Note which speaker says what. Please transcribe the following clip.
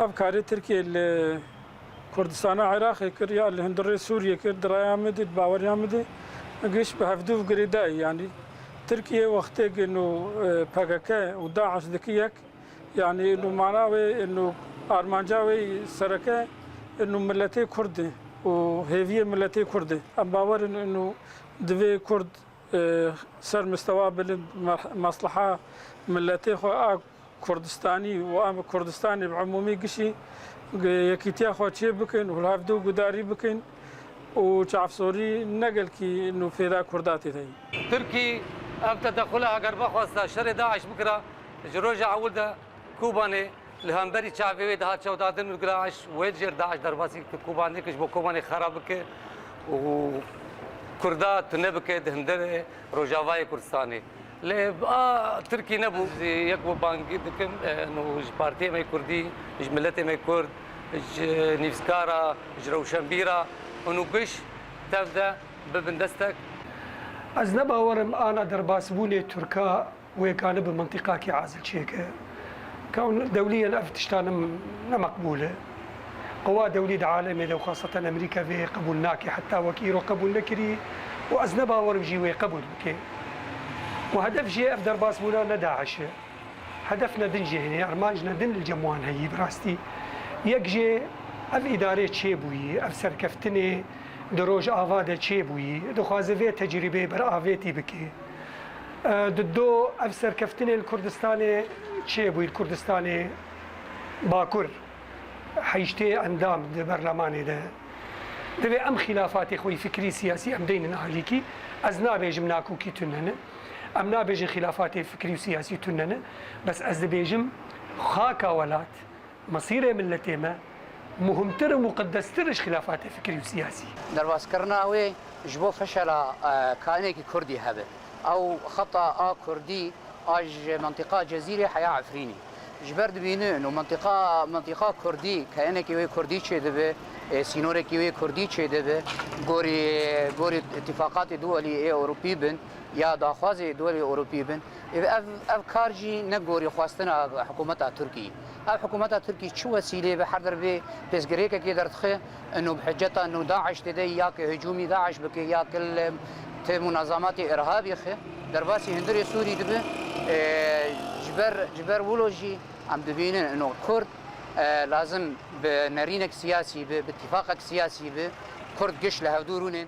Speaker 1: أفكار تركيا كردستان عراق كريا اللي هندري سوريا كردرايا مدي باوريا مدي قش بهفدوف قريداي يعني تركيا وقتك إنه PKK وداعش ذكيك يعني إنه معناه إنه أرمنجاوي سركة إنه ملتي كردي وهيفية ملتي كردي أم باور إنه دفي كرد سر مستوى بالمصلحة ملتي خو كردستاني وأم كردستاني بعمومي قشي يكيتيا خواتشي بكن والهفدو قداري بكن وشعف سوري نقل كي إنه في ذا كرداتي ثاني.
Speaker 2: تركي أبدا تدخلها قربا خواستا شر داعش بكرة جروجا عولدا كوباني الهمبري شعبي ده هاتشوا دادن الجراش ويجر داعش درباسي كوباني كش بكوباني خرابك وكردا تنبك دهندر روجافاي كردستاني لبقى تركي نبو يكبو بانجي دكم إنه بارتي ما كردي ملتي ما كرد نيفسكارا روشنبيرا إنه قش تبدأ ببندستك
Speaker 3: از نباورم أنا درباسبوني تركا وكان بمنطقة كعازل شيكة كون دوليا أفتشتان مقبولة قوى دولية عالمية وخاصة أمريكا في قبولناك حتى وكيرو قبول نكري وأز نباورم جيوي قبول بكي وهدف جي أف درباسبونا نداعش هدفنا دنجي هنا أرمانجنا دن الجموان هي براستي يكجي أف إدارة تشيبوي أف سركفتني دروج آواده چه بویی دخوازه تجربه بر آویتی بکی دو افسر کفتن الکردستان چه بویی الکردستان باکر حیشته اندام ده برلمانی ده دوی ام خلافات خوی فکری سیاسی ام دین نهالیکی از نابیجم ناکوکی تننه ام نابیجم خلافات فکری و سیاسی تننه بس از دبیجم خاکا ولات مصير ملتي ما مهمتر ومقدسترش خلافات فكري وسياسي.
Speaker 4: درباس كرناوي جبو فشل كانك كردي هذا او خطا كردي اج منطقه جزيره حياه عفريني. جبرد بينه انه منطقه كردي كانك وي كردي تشدبه سينورك وي كردي تشدبه غوري اتفاقات دولي اوروبي بن يا داخواز دولي اوروبي بن افكار جي نغوري خواستنا حكومه تركيا الحكومات التركية شو وسيلة بحضر به بسجريكا كده رتخي إنه بحجتها إنه داعش تدي ياك هجومي داعش بك ياك منظمات إرهابية خي درباسي هندري سوري دبه جبر ولوجي عم دبينن إنه كرد لازم بنرينك سياسي باتفاقك سياسي كرد قش لهدورونين